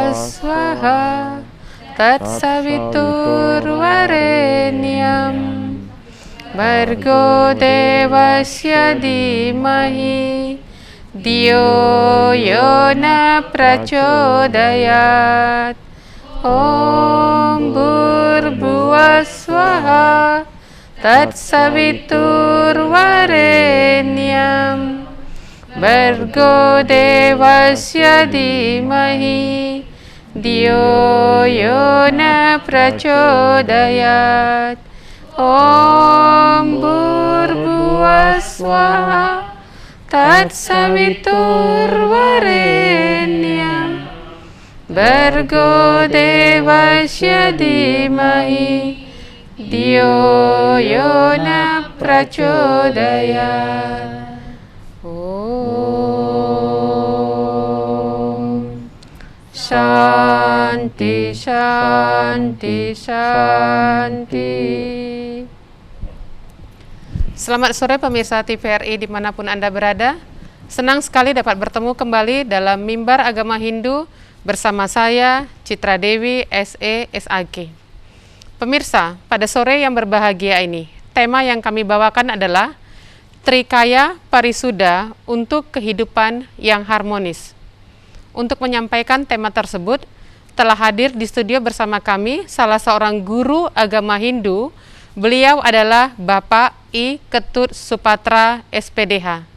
Swaha Tatsaviturvarenyam Bhargo Devasya Dhimahi Dhyo Yona Prachodayat. Om Bhurbhuvah Swaha Tatsaviturvarenyam Bhargo Devasya Dhimahi Dhyo Yona Prachodayat. Om Bhurbhuvah Swaha Tatsaviturvarenyam Bhargo Devasya Dhimahi Dhyo Yona Prachodayat. Shanti, Shanti, Shanti. Selamat sore pemirsa TVRI dimanapun Anda berada. Senang sekali dapat bertemu kembali dalam Mimbar Agama Hindu bersama saya, Citra Dewi, SE, SAG. Pemirsa, pada sore yang berbahagia ini, tema yang kami bawakan adalah Trikaya Parisuddha untuk kehidupan yang harmonis. Untuk menyampaikan tema tersebut, telah hadir di studio bersama kami salah seorang guru agama Hindu. Beliau adalah Bapak I. Ketut Supatra, SPDH.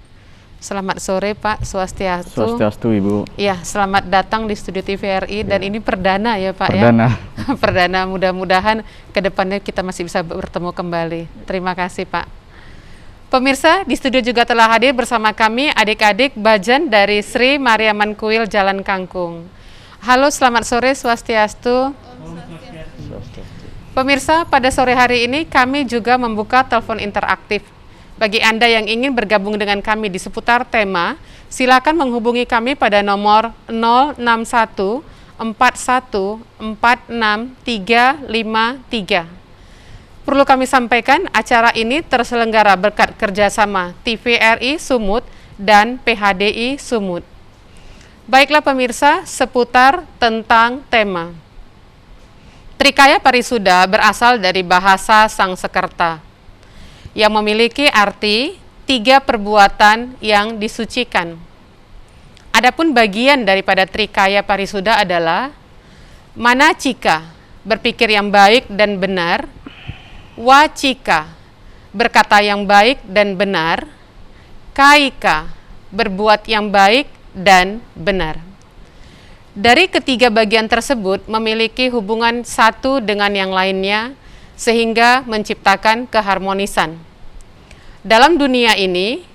Selamat sore Pak, Swastiastu. Swastiastu Ibu. Ya, selamat datang di studio TVRI dan ini perdana ya Pak perdana. Ya? Perdana, mudah-mudahan kedepannya kita masih bisa bertemu kembali. Terima kasih Pak. Pemirsa, di studio juga telah hadir bersama kami adik-adik Bajan dari Sri Mariaman Kuil Jalan Kangkung. Halo, selamat sore, Swastiastu. Pemirsa, pada sore hari ini kami juga membuka telepon interaktif. Bagi Anda yang ingin bergabung dengan kami di seputar tema, silakan menghubungi kami pada nomor 061 41 46 353. Perlu kami sampaikan, acara ini terselenggara berkat kerjasama TVRI Sumut dan PHDI Sumut. Baiklah pemirsa, seputar tentang tema. Trikaya Parisuddha berasal dari bahasa Sangsekerta, yang memiliki arti 3 perbuatan yang disucikan. Adapun bagian daripada Trikaya Parisuddha adalah manacika, berpikir yang baik dan benar, wacika, berkata yang baik dan benar, kaika, berbuat yang baik dan benar. Dari ketiga bagian tersebut memiliki hubungan satu dengan yang lainnya sehingga menciptakan keharmonisan. Dalam dunia ini,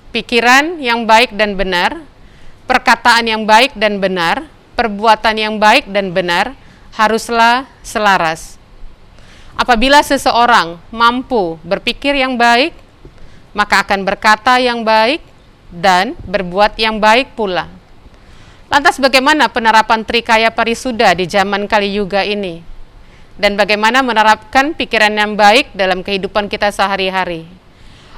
pikiran yang baik dan benar, perkataan yang baik dan benar, perbuatan yang baik dan benar haruslah selaras. Apabila seseorang mampu berpikir yang baik, maka akan berkata yang baik dan berbuat yang baik pula. Lantas bagaimana penerapan Trikaya Parisuddha di zaman Kali Yuga ini? Dan bagaimana menerapkan pikiran yang baik dalam kehidupan kita sehari-hari?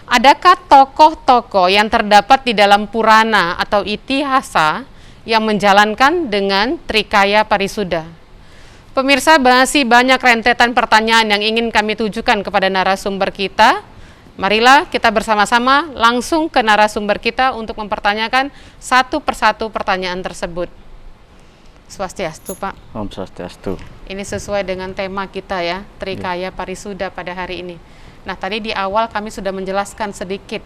Adakah tokoh-tokoh yang terdapat di dalam Purana atau Itihasa yang menjalankan dengan Trikaya Parisuddha? Pemirsa, masih banyak rentetan pertanyaan yang ingin kami tujukan kepada narasumber kita Marilah kita bersama-sama langsung ke narasumber kita untuk mempertanyakan satu persatu pertanyaan tersebut. Swastiastu, Pak. Om Swastiastu. Ini sesuai dengan tema kita ya, Trikaya Parisuda pada hari ini. Nah, tadi di awal kami sudah menjelaskan sedikit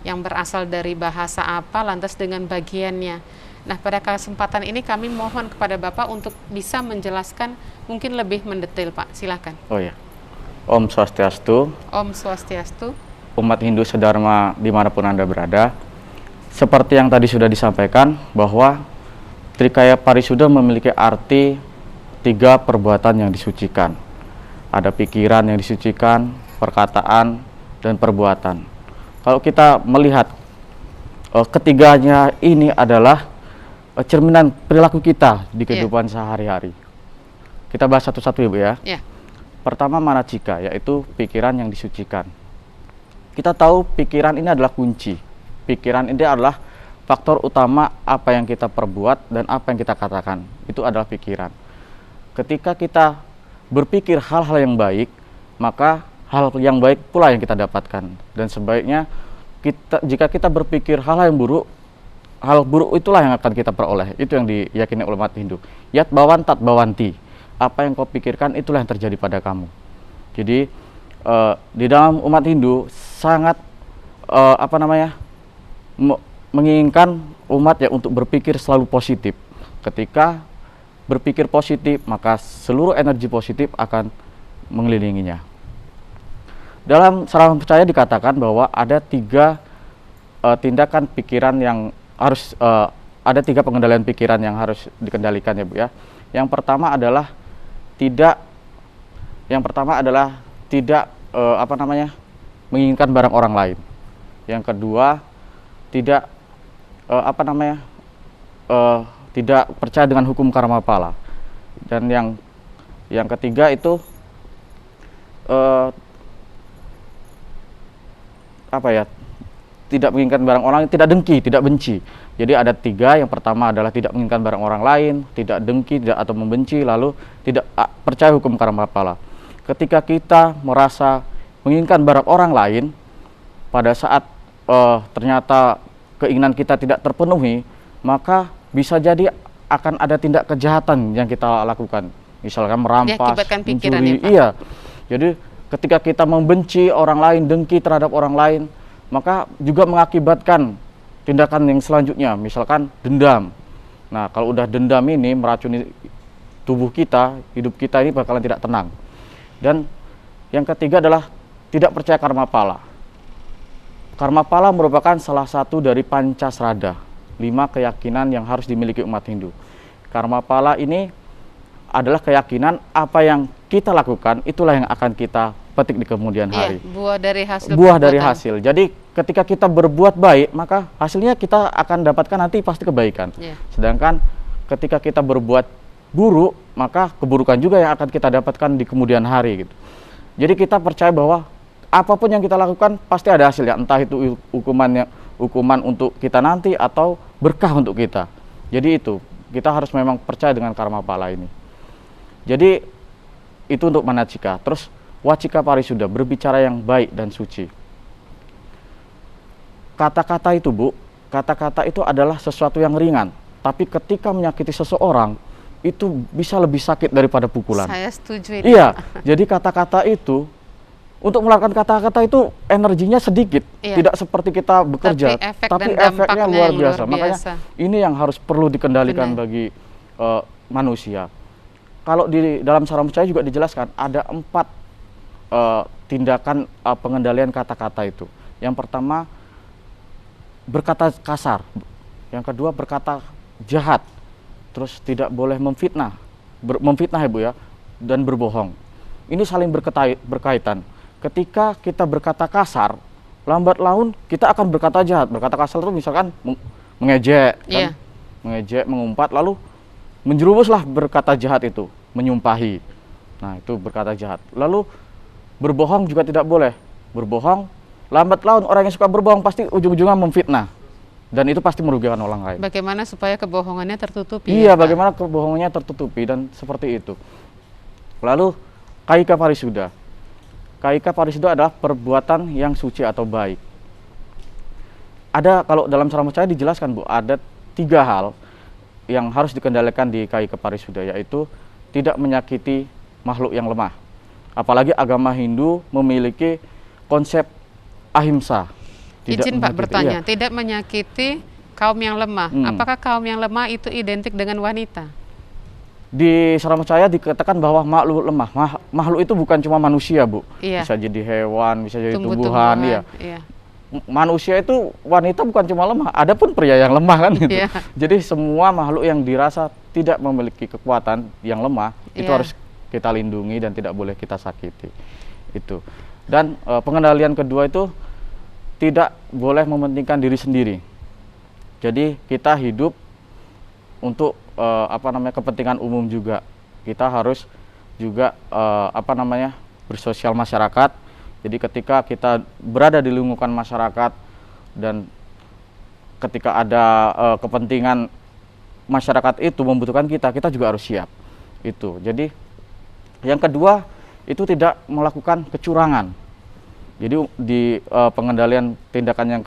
yang berasal dari bahasa apa, lantas dengan bagiannya. Nah, pada kesempatan ini kami mohon kepada Bapak untuk bisa menjelaskan mungkin lebih mendetail, Pak. Silakan. Oh ya. Om Swastiastu. Om Swastiastu. Umat Hindu sedharma dimanapun Anda berada. Seperti yang tadi sudah disampaikan bahwa Trikaya Parisuda memiliki arti 3 perbuatan yang disucikan. Ada pikiran yang disucikan, perkataan, dan perbuatan. Kalau kita melihat ketiganya ini adalah cerminan perilaku kita di kehidupan sehari-hari. Kita bahas satu-satu, Ibu ya. Pertama, manacika, yaitu pikiran yang disucikan. Kita tahu pikiran ini adalah kunci. Pikiran ini adalah faktor utama apa yang kita perbuat dan apa yang kita katakan. Itu adalah pikiran. Ketika kita berpikir hal-hal yang baik, maka hal yang baik pula yang kita dapatkan. Dan sebaiknya jika kita berpikir hal yang buruk, hal buruk itulah yang akan kita peroleh. Itu yang diyakini oleh umat Hindu. Yat bawan tat bawanti. Apa yang kau pikirkan itulah yang terjadi pada kamu. Jadi di dalam umat Hindu sangat menginginkan umat ya untuk berpikir selalu positif. Ketika berpikir positif, maka seluruh energi positif akan mengelilinginya. Dalam salam percaya dikatakan bahwa ada 3 tindakan pikiran yang harus ada 3 pengendalian pikiran yang harus dikendalikan ya Bu ya. Yang pertama adalah tidak menginginkan barang orang lain. Yang kedua, tidak tidak percaya dengan hukum karma pala. Dan yang ketiga itu tidak menginginkan barang orang lain, tidak dengki, tidak benci. Jadi ada 3, yang pertama adalah tidak menginginkan barang orang lain, tidak dengki, tidak atau membenci, lalu tidak percaya hukum karma pala. Ketika kita merasa menginginkan barang orang lain, pada saat ternyata keinginan kita tidak terpenuhi, maka bisa jadi akan ada tindak kejahatan yang kita lakukan. Misalkan merampas, mencuri. Iya. Jadi ketika kita membenci orang lain, dengki terhadap orang lain, maka juga mengakibatkan tindakan yang selanjutnya, misalkan dendam. Nah, kalau udah dendam ini meracuni tubuh kita, hidup kita ini bakalan tidak tenang. Dan yang ketiga adalah tidak percaya karma pala. Karma pala merupakan salah satu dari pancasrada, 5 keyakinan yang harus dimiliki umat Hindu. Karma pala ini adalah keyakinan apa yang kita lakukan, itulah yang akan kita petik di kemudian hari. Buah dari hasil. Buah dari hasil. Jadi ketika kita berbuat baik, maka hasilnya kita akan dapatkan nanti pasti kebaikan. Sedangkan ketika kita berbuat buruk, maka keburukan juga yang akan kita dapatkan di kemudian hari gitu. Jadi kita percaya bahwa apapun yang kita lakukan pasti ada hasilnya, entah itu hukuman untuk kita nanti atau berkah untuk kita. Jadi itu, kita harus memang percaya dengan karma pala ini. Jadi itu untuk manacika. Terus wacika parisuda, berbicara yang baik dan suci. Kata-kata itu Bu, kata-kata itu adalah sesuatu yang ringan, tapi ketika menyakiti seseorang itu bisa lebih sakit daripada pukulan. Saya setuju itu. Iya, jadi kata-kata itu, untuk melakukan kata-kata itu energinya sedikit, tidak seperti kita bekerja, tapi efeknya luar biasa. Makanya ini yang harus perlu dikendalikan bagi manusia. Kalau di dalam salam percaya juga dijelaskan ada 4 tindakan pengendalian kata-kata itu. Yang pertama, berkata kasar. Yang kedua, berkata jahat. Terus tidak boleh memfitnah. Memfitnah ya Bu ya, dan berbohong. Ini saling berkaitan. Ketika kita berkata kasar, lambat laun kita akan berkata jahat. Berkata kasar itu misalkan mengejek, kan? Mengejek, mengumpat, lalu menjerumuslah berkata jahat itu, menyumpahi. Nah, itu berkata jahat. Lalu berbohong juga tidak boleh. Berbohong, lambat laun orang yang suka berbohong pasti ujung-ujungnya memfitnah. Dan itu pasti merugikan orang lain. Bagaimana supaya kebohongannya tertutupi? Iya, bagaimana kebohongannya tertutupi dan seperti itu. Lalu kaika parisuda. KIK Parisuda adalah perbuatan yang suci atau baik. Ada, kalau dalam ceramah saya dijelaskan Bu, ada 3 hal yang harus dikendalikan di KIK Parisuda, yaitu tidak menyakiti makhluk yang lemah. Apalagi agama Hindu memiliki konsep ahimsa. Izin Pak bertanya, iya. tidak menyakiti kaum yang lemah. Apakah kaum yang lemah itu identik dengan wanita? Di ceramah saya dikatakan bahwa makhluk lemah, makhluk itu bukan cuma manusia Bu, Iya. bisa jadi hewan, bisa jadi Tumbuh-tumbuhan, tumbuhan, iya. iya. Manusia itu, wanita bukan cuma lemah, ada pun pria yang lemah kan gitu. Iya. Jadi semua makhluk yang dirasa tidak memiliki kekuatan yang lemah itu Iya. harus kita lindungi dan tidak boleh kita sakiti. Itu. Dan pengendalian kedua itu tidak boleh mementingkan diri sendiri. Jadi kita hidup untuk kepentingan umum juga. Kita harus juga bersosial masyarakat. Jadi ketika kita berada di lingkungan masyarakat dan ketika ada kepentingan masyarakat itu membutuhkan kita juga harus siap. Itu. Jadi yang kedua itu tidak melakukan kecurangan. Jadi di pengendalian tindakan yang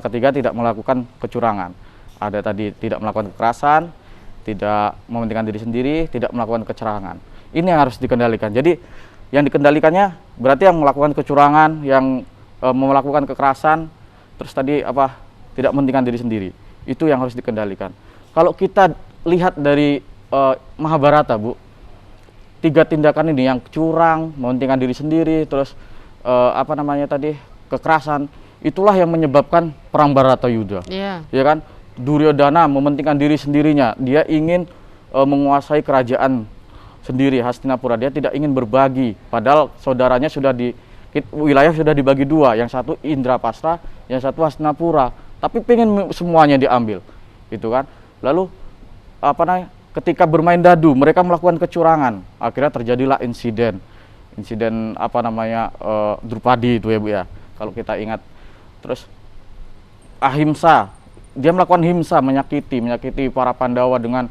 ketiga tidak melakukan kecurangan. Ada tadi tidak melakukan kekerasan, tidak mementingkan diri sendiri, tidak melakukan kecurangan. Ini yang harus dikendalikan. Jadi yang dikendalikannya berarti yang melakukan kecurangan, yang melakukan kekerasan, terus tadi tidak mementingkan diri sendiri. Itu yang harus dikendalikan. Kalau kita lihat dari Mahabharata Bu, 3 tindakan ini yang curang, mementingkan diri sendiri, terus kekerasan, itulah yang menyebabkan perang Baratayuda. Iya. Ya kan? Duryodhana mementingkan diri sendirinya, dia ingin menguasai kerajaan sendiri, Hastinapura. Dia tidak ingin berbagi, padahal saudaranya wilayah sudah dibagi 2, yang satu Indrapasta, yang satu Hastinapura, tapi pengen semuanya diambil, gitu kan? Lalu ketika bermain dadu, mereka melakukan kecurangan, akhirnya terjadilah insiden Drupadi itu ya Bu ya, kalau kita ingat. Terus ahimsa, dia melakukan himsa, menyakiti para Pandawa dengan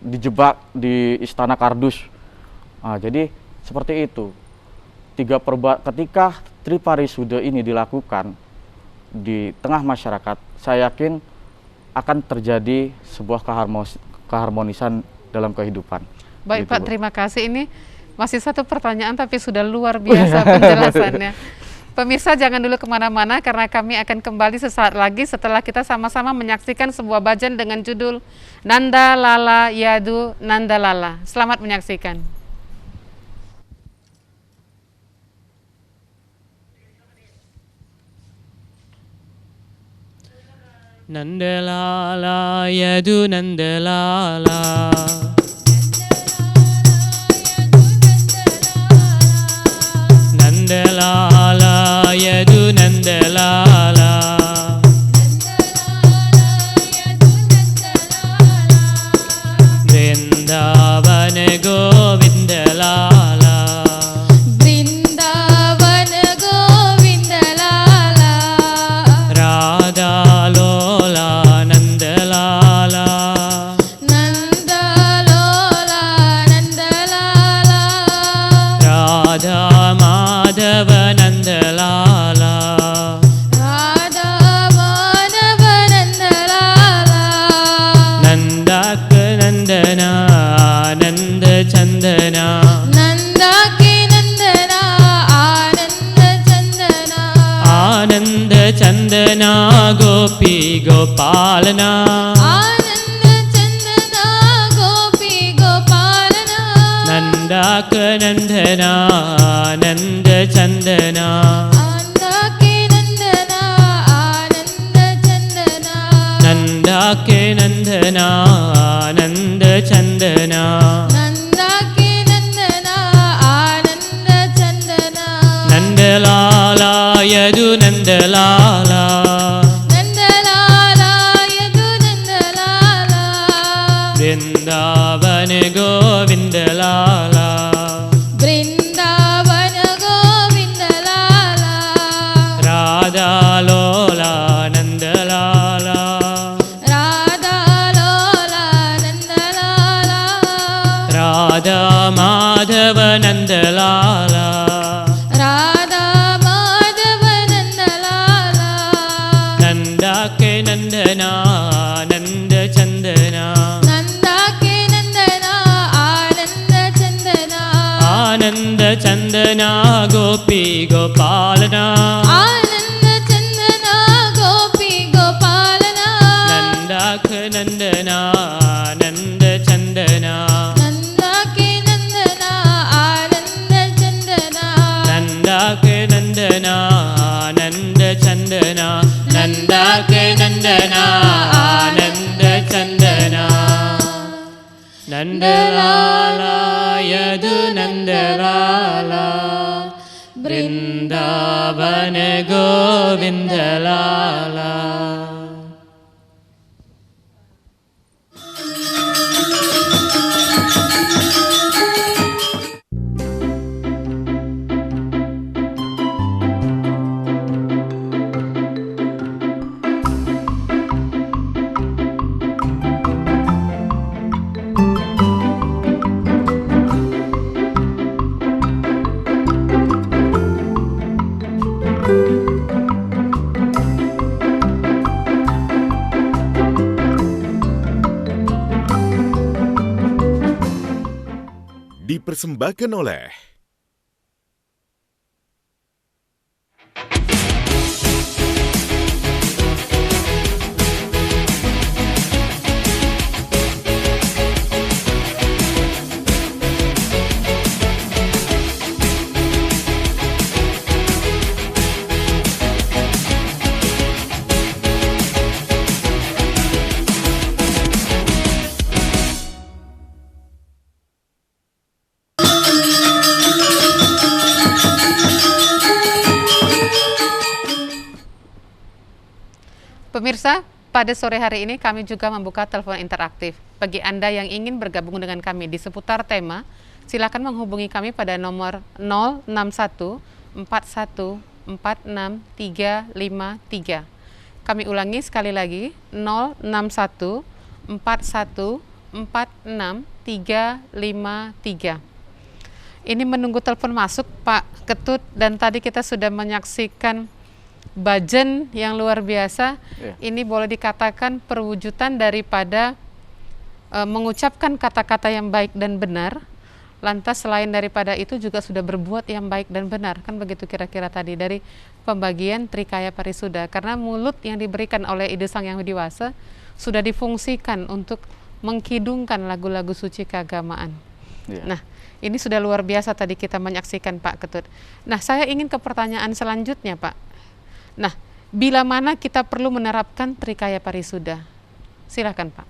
dijebak di istana Kardus. Jadi seperti itu. Ketika Triparisuda ini dilakukan di tengah masyarakat, saya yakin akan terjadi sebuah keharmonisan dalam kehidupan. Baik gitu, Pak, Bu. terima kasih. Ini masih satu pertanyaan tapi sudah luar biasa penjelasannya. Pemirsa jangan dulu kemana-mana karena kami akan kembali sesaat lagi setelah kita sama-sama menyaksikan sebuah bhajan dengan judul Nanda Lala Yadu Nanda Lala. Selamat menyaksikan. Nanda Lala Yadu Nanda Lala, Nanda Lala Yadu Nanda Lala, Vrindavan Govinda Lala, Vrindavan Govinda Lala, Radha Lola Nanda Lala, Nanda Lola Nanda Lala, Radha Madhava Nanda Lala, Radha Madhava Nanda Lala, Nandak Nandana Ananda Chandana, Nanda Ki Nandana Ananda Chandana, Ananda Chandana Gopi Gopalana, Ananda Chandana Gopi Gopalana, Nandak Nandana Ananda Chandana, Nanda Ki Nandana Ananda Chandana, Nandak Nandana Ananda Chandana, Nanda Ki Nandana Ananda Chandana, Nandalala Yadu Nandalala, Nanda Lala Yadu Nanda Lala, Vrindavan Govinda Lala, Vrindavan Govinda Lala, Radha Lola Nandalala, Radha Lola Nanda Lala, Radha Madhava Nandalala, Nanda Chandana Nanda ke Nandana Ananda Chandana Ananda Chandana Gopi Gopalana Ananda Chandana Gopi Gopalana Nanda Nandana Nanda Chandana Nanda ke Nandana Ananda Chandana Nanda ke Nandana Nanda Chandana Nanda ke Nandana Nanda Chandana Nandalala Yadu Nandalala Vrindavana Govindalala. Dipersembahkan oleh Pemirsa, pada sore hari ini kami juga membuka telepon interaktif. Bagi Anda yang ingin bergabung dengan kami di seputar tema, silakan menghubungi kami pada nomor 061 41 46 353. Kami ulangi sekali lagi, 061 41 46 353. Ini menunggu telepon masuk, Pak Ketut, dan tadi kita sudah menyaksikan Bhajan yang luar biasa. Ini boleh dikatakan perwujudan daripada mengucapkan kata-kata yang baik dan benar. Lantas selain daripada itu juga sudah berbuat yang baik dan benar. Kan begitu kira-kira tadi dari pembagian Trikaya Parisuda. Karena mulut yang diberikan oleh Ide Sang Yang Widiwasa sudah difungsikan untuk mengkidungkan lagu-lagu suci keagamaan. Nah, ini sudah luar biasa tadi kita menyaksikan, Pak Ketut. Nah, saya ingin ke pertanyaan selanjutnya, Pak. Nah, bila mana kita perlu menerapkan Trikaya Parisuda? Silakan, Pak.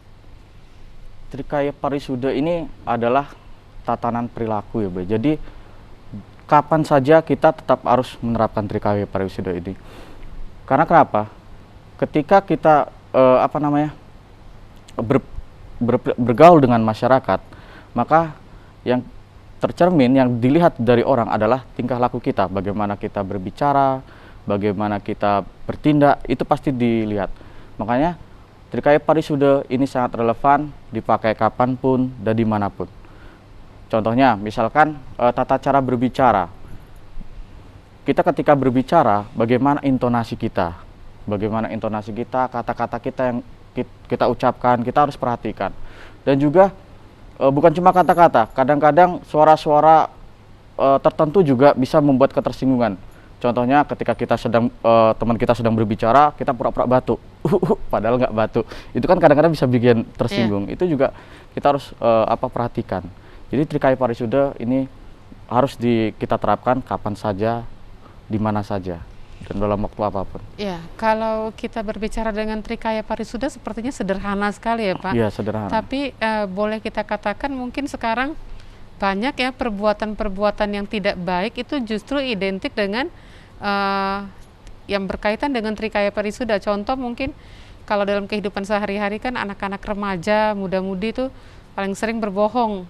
Trikaya Parisuda ini adalah tatanan perilaku ya, Bay. Jadi kapan saja kita tetap harus menerapkan Trikaya Parisuda ini. Karena kenapa? Ketika kita bergaul dengan masyarakat, maka yang tercermin, yang dilihat dari orang adalah tingkah laku kita, bagaimana kita berbicara, bagaimana kita bertindak, itu pasti dilihat. Makanya Trikaya Parisuda ini sangat relevan dipakai kapanpun dan dimanapun. Contohnya, misalkan tata cara berbicara. Kita ketika berbicara, bagaimana intonasi kita, kata-kata kita yang kita ucapkan, kita harus perhatikan. Dan juga bukan cuma kata-kata, kadang-kadang suara-suara tertentu juga bisa membuat ketersinggungan. Contohnya ketika kita teman kita sedang berbicara, kita pura-pura batuk, padahal nggak batuk. Itu kan kadang-kadang bisa bikin tersinggung. Itu juga kita harus perhatikan. Jadi Trikaya Parisuda ini harus kita terapkan kapan saja, di mana saja, dan dalam waktu apapun. Ya, kalau kita berbicara dengan Trikaya Parisuda sepertinya sederhana sekali ya, Pak. Iya, sederhana. Tapi boleh kita katakan mungkin sekarang banyak ya perbuatan-perbuatan yang tidak baik itu justru identik dengan yang berkaitan dengan Trikaya Parisuda. Contoh mungkin kalau dalam kehidupan sehari-hari kan anak-anak remaja, muda-mudi itu paling sering berbohong.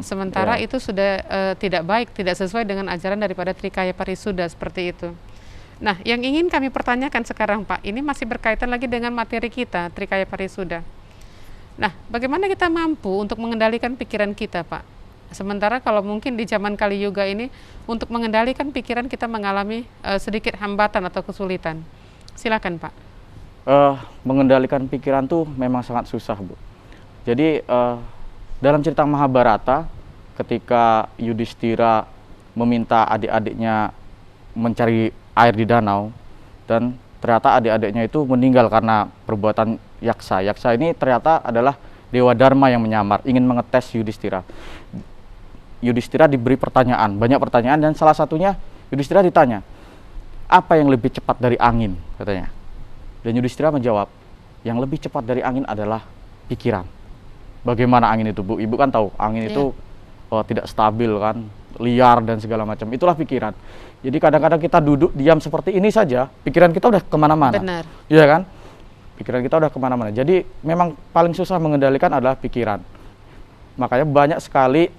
Sementara itu sudah tidak baik, tidak sesuai dengan ajaran daripada Trikaya Parisuda seperti itu. Nah, yang ingin kami pertanyakan sekarang, Pak, ini masih berkaitan lagi dengan materi kita, Trikaya Parisuda. Nah, bagaimana kita mampu untuk mengendalikan pikiran kita, Pak? Sementara kalau mungkin di zaman Kali Yuga ini, untuk mengendalikan pikiran kita mengalami sedikit hambatan atau kesulitan. Silakan, Pak. Mengendalikan pikiran tuh memang sangat susah, Bu. Jadi dalam cerita Mahabharata, ketika Yudhistira meminta adik-adiknya mencari air di danau, dan ternyata adik-adiknya itu meninggal karena perbuatan yaksa. Yaksa ini ternyata adalah Dewa Dharma yang menyamar, ingin mengetes Yudhistira. Yudhistira diberi pertanyaan, banyak pertanyaan, dan salah satunya Yudhistira ditanya, apa yang lebih cepat dari angin, katanya. Dan Yudhistira menjawab, yang lebih cepat dari angin adalah pikiran. Bagaimana angin itu, Bu? Ibu kan tahu, angin itu tidak stabil kan, liar dan segala macam. Itulah pikiran. Jadi kadang-kadang kita duduk diam seperti ini saja, pikiran kita udah kemana-mana. Benar. Iya kan? Pikiran kita udah kemana-mana. Jadi memang paling susah mengendalikan adalah pikiran. Makanya banyak sekali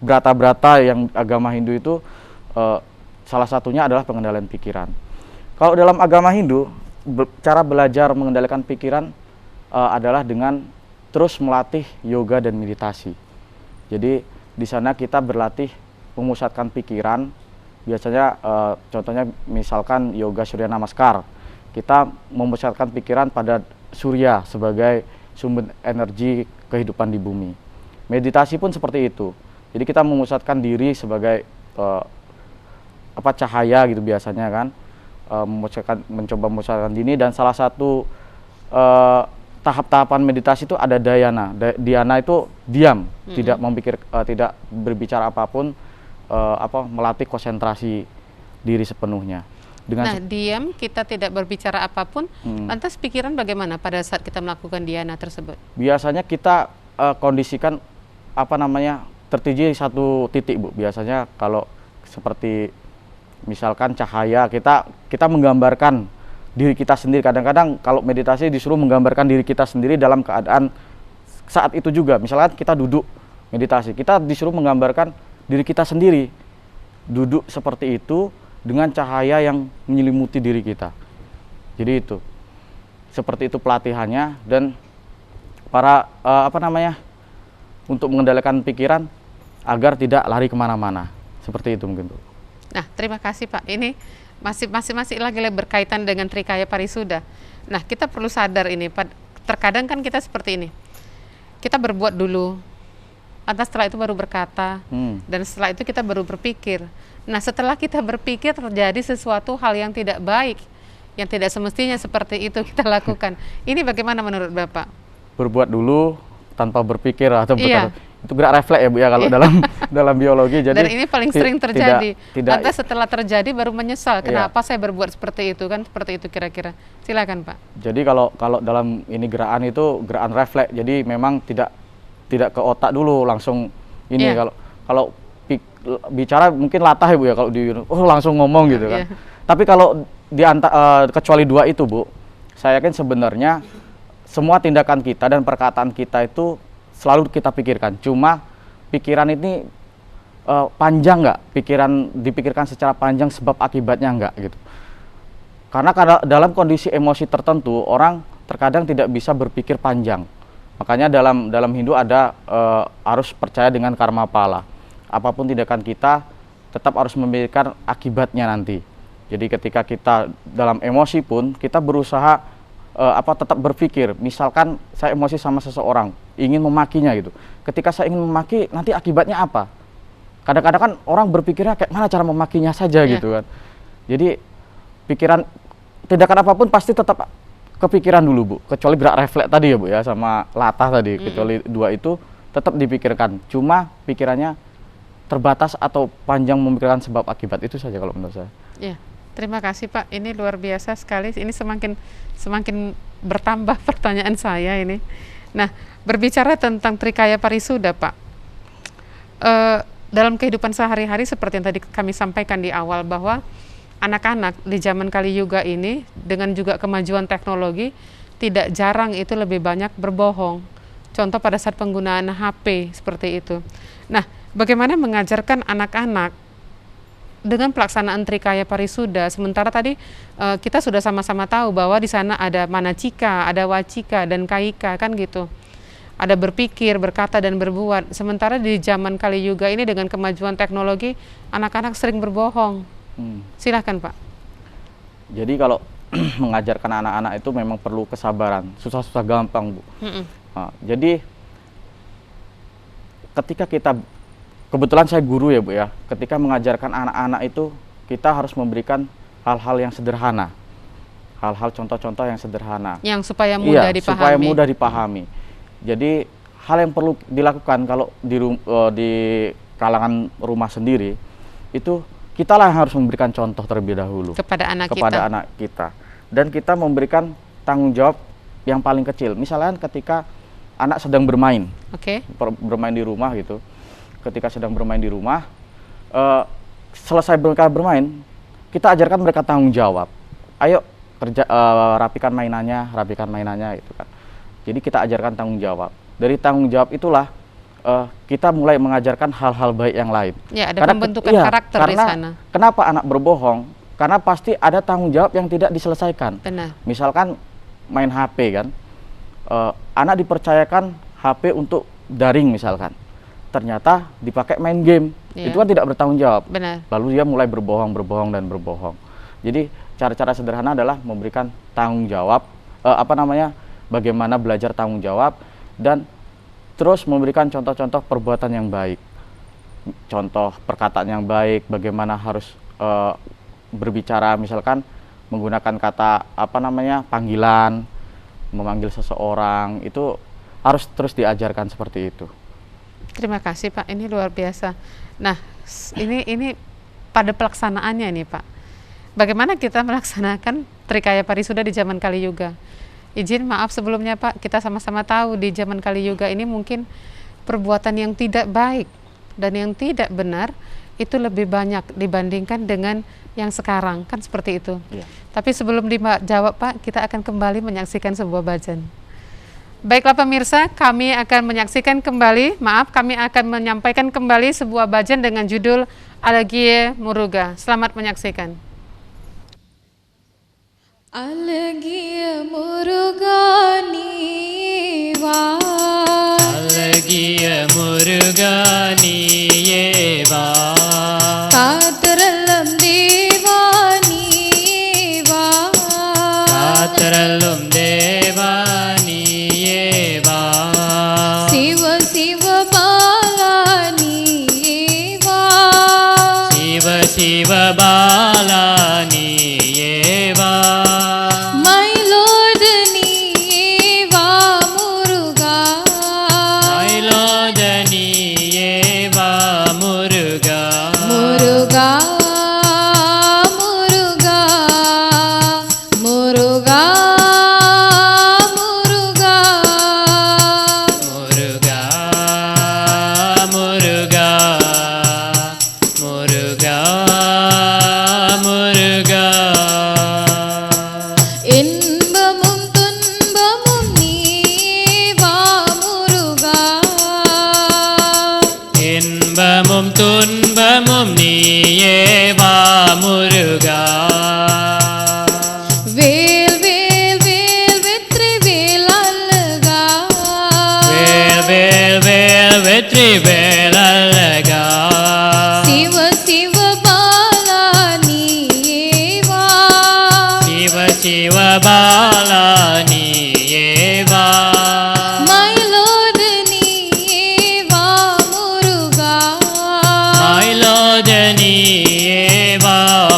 brata-brata yang agama Hindu itu salah satunya adalah pengendalian pikiran. Kalau dalam agama Hindu, cara belajar mengendalikan pikiran adalah dengan terus melatih yoga dan meditasi. Jadi di sana kita berlatih memusatkan pikiran. Biasanya contohnya misalkan yoga Surya Namaskar. Kita memusatkan pikiran pada surya sebagai sumber energi kehidupan di bumi. Meditasi pun seperti itu. Jadi kita memusatkan diri sebagai cahaya gitu biasanya kan. Mencoba memusatkan diri, dan salah satu tahap-tahapan meditasi itu ada dhyana. Dhyana itu diam, tidak berbicara apapun, melatih konsentrasi diri sepenuhnya. Diam, kita tidak berbicara apapun. Lantas pikiran bagaimana pada saat kita melakukan dhyana tersebut? Biasanya kita kondisikan tertuju satu titik, Bu. Biasanya kalau seperti misalkan cahaya, kita menggambarkan diri kita sendiri. Kadang-kadang kalau meditasi disuruh menggambarkan diri kita sendiri dalam keadaan saat itu juga. Misalkan kita duduk meditasi, kita disuruh menggambarkan diri kita sendiri duduk seperti itu dengan cahaya yang menyelimuti diri kita. Jadi itu seperti itu pelatihannya. Dan para untuk mengendalikan pikiran agar tidak lari kemana-mana, seperti itu mungkin, Bu. Nah, terima kasih Pak. Ini masih lagi berkaitan dengan Trikaya Parisuda. Nah, kita perlu sadar ini, terkadang kan kita seperti ini. Kita berbuat dulu, lantas setelah itu baru berkata, dan setelah itu kita baru berpikir. Nah, setelah kita berpikir terjadi sesuatu hal yang tidak baik, yang tidak semestinya seperti itu kita lakukan. Ini bagaimana menurut Bapak? Berbuat dulu tanpa berpikir atau itu gerak refleks ya, Bu, ya, kalau dalam biologi. Jadi dan ini paling sering terjadi. Lantas setelah terjadi baru menyesal, kenapa saya berbuat seperti itu, kan seperti itu kira-kira. Silakan, Pak. Jadi kalau dalam ini gerakan itu gerakan refleks. Jadi memang tidak ke otak dulu langsung ini. Kalau bicara mungkin latah ya, Bu, ya, kalau langsung ngomong gitu kan. Tapi kalau kecuali dua itu, Bu, saya yakin sebenarnya semua tindakan kita dan perkataan kita itu selalu kita pikirkan. Cuma pikiran ini panjang nggak? Dipikirkan secara panjang sebab akibatnya nggak gitu. Karena dalam kondisi emosi tertentu orang terkadang tidak bisa berpikir panjang. Makanya dalam Hindu ada harus percaya dengan karma pala. Apapun tindakan kita tetap harus memikirkan akibatnya nanti. Jadi ketika kita dalam emosi pun kita berusaha tetap berpikir. Misalkan saya emosi sama seseorang, ingin memakinya gitu. Ketika saya ingin memaki, nanti akibatnya apa? Kadang-kadang kan orang berpikirnya kayak mana cara memakinya saja gitu kan. Jadi tindakan apapun pasti tetap kepikiran dulu, Bu. Kecuali gerak refleks tadi ya, Bu, ya, sama latah tadi. Kecuali dua itu tetap dipikirkan. Cuma pikirannya terbatas atau panjang memikirkan sebab akibat, itu saja kalau menurut saya. Iya. Terima kasih Pak, ini luar biasa sekali. Ini semakin bertambah pertanyaan saya ini. Nah, berbicara tentang Trikaya Parisuda, Pak, dalam kehidupan sehari-hari seperti yang tadi kami sampaikan di awal, bahwa anak-anak di zaman Kali Yuga ini dengan juga kemajuan teknologi tidak jarang itu lebih banyak berbohong. Contoh pada saat penggunaan HP seperti itu. Nah, bagaimana mengajarkan anak-anak dengan pelaksanaan Trikaya Parisuda, sementara tadi kita sudah sama-sama tahu bahwa di sana ada manacika, ada wacika dan kaika, kan gitu. Ada berpikir, berkata dan berbuat. Sementara di zaman Kali Yuga ini dengan kemajuan teknologi, anak-anak sering berbohong. Silahkan Pak. Jadi kalau mengajarkan anak-anak itu memang perlu kesabaran, susah-susah gampang, Bu. Jadi ketika kita, kebetulan saya guru ya Bu ya, ketika mengajarkan anak-anak itu kita harus memberikan hal-hal yang sederhana, hal-hal contoh-contoh yang sederhana, yang supaya mudah dipahami. supaya mudah dipahami. Jadi hal yang perlu dilakukan kalau di kalangan rumah sendiri itu kitalah yang harus memberikan contoh terlebih dahulu kepada anak kita, dan kita memberikan tanggung jawab yang paling kecil. Misalnya ketika anak sedang bermain, bermain di rumah gitu, ketika sedang bermain di rumah, selesai mereka bermain, kita ajarkan mereka tanggung jawab. Ayo rapikan mainannya gitu kan. Jadi kita ajarkan tanggung jawab. Dari tanggung jawab itulah kita mulai mengajarkan hal-hal baik yang lain. Ya, ada pembentukan karakter di sana. Kenapa anak berbohong? Karena pasti ada tanggung jawab yang tidak diselesaikan. Benar. Misalkan main HP kan, anak dipercayakan HP untuk daring misalkan, ternyata dipakai main game, itu kan tidak bertanggung jawab. Benar. Lalu dia mulai berbohong. Jadi cara-cara sederhana adalah memberikan tanggung jawab, bagaimana belajar tanggung jawab, dan terus memberikan contoh-contoh perbuatan yang baik, contoh perkataan yang baik, bagaimana harus berbicara, misalkan menggunakan kata panggilan, memanggil seseorang, itu harus terus diajarkan seperti itu. Terima kasih Pak, ini luar biasa. Nah, ini pada pelaksanaannya nih Pak, bagaimana kita melaksanakan Trikaya Parisuda di zaman Kali Yuga? Izin maaf sebelumnya Pak, kita sama-sama tahu di zaman Kali Yuga ini mungkin perbuatan yang tidak baik dan yang tidak benar itu lebih banyak dibandingkan dengan yang sekarang, kan seperti itu. Tapi sebelum dijawab Pak, kita akan kembali menyaksikan sebuah bhajan. Baiklah pemirsa, kami akan menyaksikan kembali, kami akan menyampaikan kembali sebuah bhajan dengan judul Alagiye Muruga. Selamat menyaksikan. Alagiye Muruga Niva, Alagiye Muruga Niva, Kathirallum Deva Niva, Kathirallum Deva Niva, Siva Siva Bala Niva, Siva Siva Bala Niva, My Lord Niva Muruga, My Lord Niva Muruga, Muruga, Muruga, Muruga, Muruga, Muruga, Muruga, Muruga, Muruga. இன்பமும் துன்பமும் நீவா முருகா, இன்பமும் துன்பமும் நீயே வா முருகா, வேல் வேல் வேல் வெற்றி வேல் அல்லகா, வேல் வேல் வேல் வெற்றி வேல் அழகா, சிவ சிவ பாலா நீயே வா, சிவ சிவ பாலா நீயே வா, My Lord நீயே வா முருகா, My Lord நீயே வா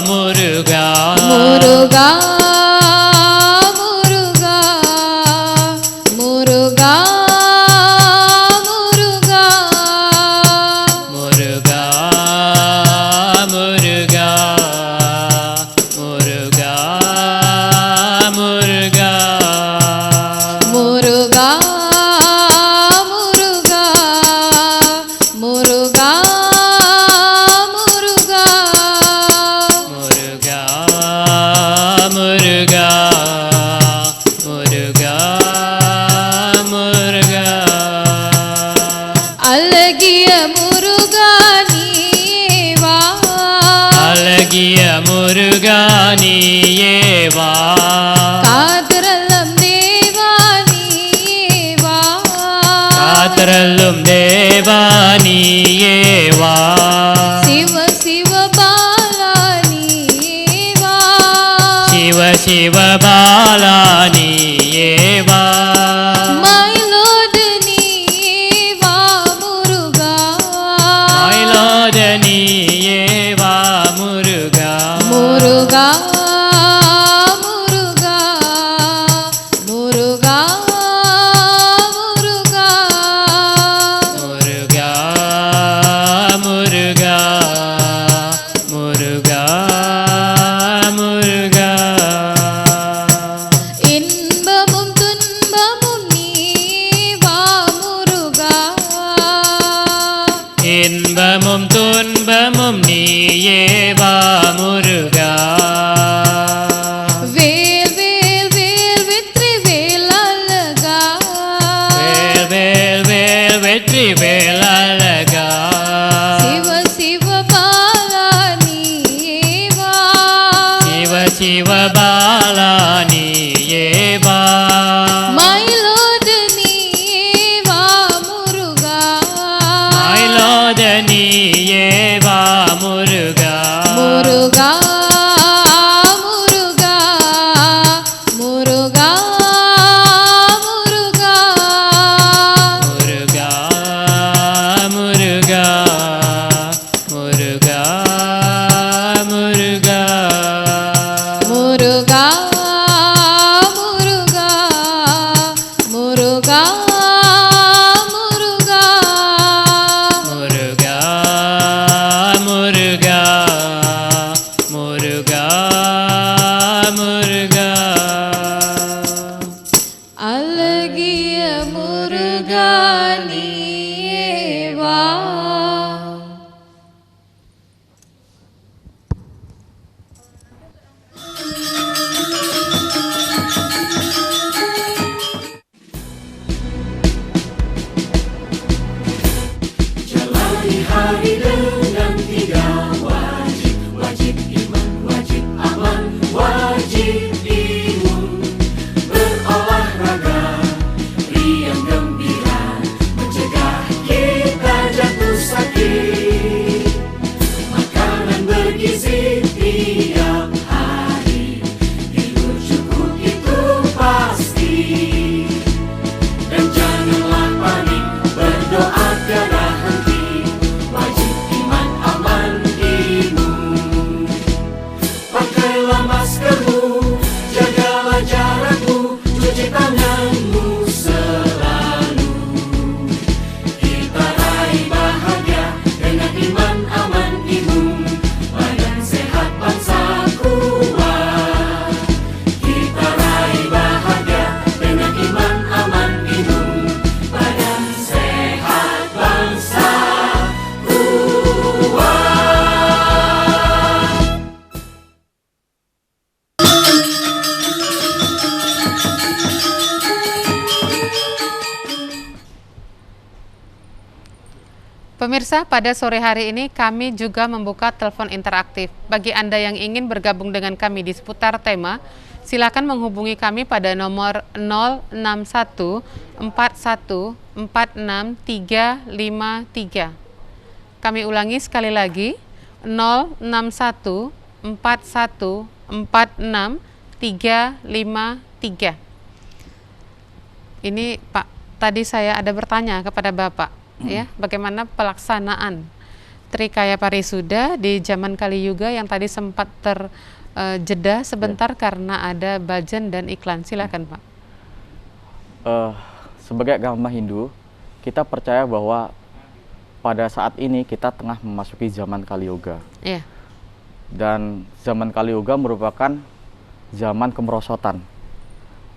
முருகா, முருகா, முருகா, முருகா, முருகா, முருகா, முருகா, முருகா, முருகா, முருகா, முருகா, முருகா, முருகா, முருகா, முருகா, முருகா, முருகா. அழகிய முருகா நீயே வா, அழகிய முருகா நீயே வா, காத்திரல்லம் தேவா நீயே வா, காத்திரல்லும் தேவா நீயே வா, சிவ சிவ பாலா நீயே வா, சிவ Shiva Siva Balani Eva My Lord Niva Muruga My Lord Eva Muruga Muruga Muruga Muruga Muruga Muruga Muruga Muruga இன்பமும் துன்பமும் நீவா முருகா இன்பமும் துன்பமும் நீயே வா முருகா வேல் வேல் வேல் வெற்றி வேல் அழகா வேல் வேல் வேல் வெற்றி வேல் அழகா சிவ சிவ பாலா நீவா சிவ சிவ பாலா நீயே வா My Lord நீவா முருகா மயிலோத நீயே வா முருகா முருகா முருகா முருகா முருகா முருகா முருகா முருகா முருகா முருகா முருகா முருகா முருகா முருகா முருகா முருகா அழகிய முருகா நீயே வா Jalani hari dengan tiga wajib, wajib iman, wajib aman, wajib imun. Berolahraga, riang gembira, mencegah kita jatuh sakit. Makanan bergizi tiap hari, tidur cukup itu pasti. Dan janganlah panik, berdoa tiada henti. Wajib iman, aman, imun. Pakailah maskermu, jagalah jarakmu, cuci tanganmu selalu. Kita raih bahagia dengan iman, aman, imun. Badan sehat, bangsa kuat. Kita raih bahagia dengan iman, aman, imun. Badan sehat, bangsa kuat. Pemirsa, pada sore hari ini kami juga membuka telepon interaktif. Bagi Anda yang ingin bergabung dengan kami di seputar tema, silakan menghubungi kami pada nomor 061 41 46 353. Kami ulangi sekali lagi, 061 41 46 353. Ini Pak, tadi saya ada bertanya kepada Bapak, ya, bagaimana pelaksanaan Trikaya Parisuda di zaman Kali Yuga yang tadi sempat terjeda sebentar karena ada bajan dan iklan. Silakan Pak. Sebagai agama Hindu, kita percaya bahwa pada saat ini kita tengah memasuki zaman Kali Yuga. Iya. Dan zaman Kali Yuga merupakan zaman kemerosotan,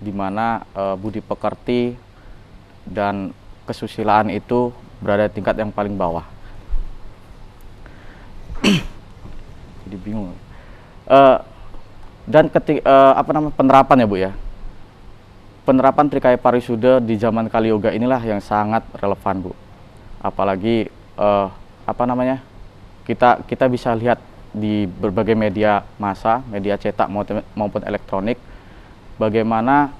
di mana budi pekerti dan kesusilaan itu berada di tingkat yang paling bawah. Jadi bingung. Dan penerapan ya Bu ya. Penerapan Trikaya Parisuda di zaman Kali Yuga inilah yang sangat relevan Bu. Apalagi kita bisa lihat di berbagai media massa, media cetak maupun elektronik, bagaimana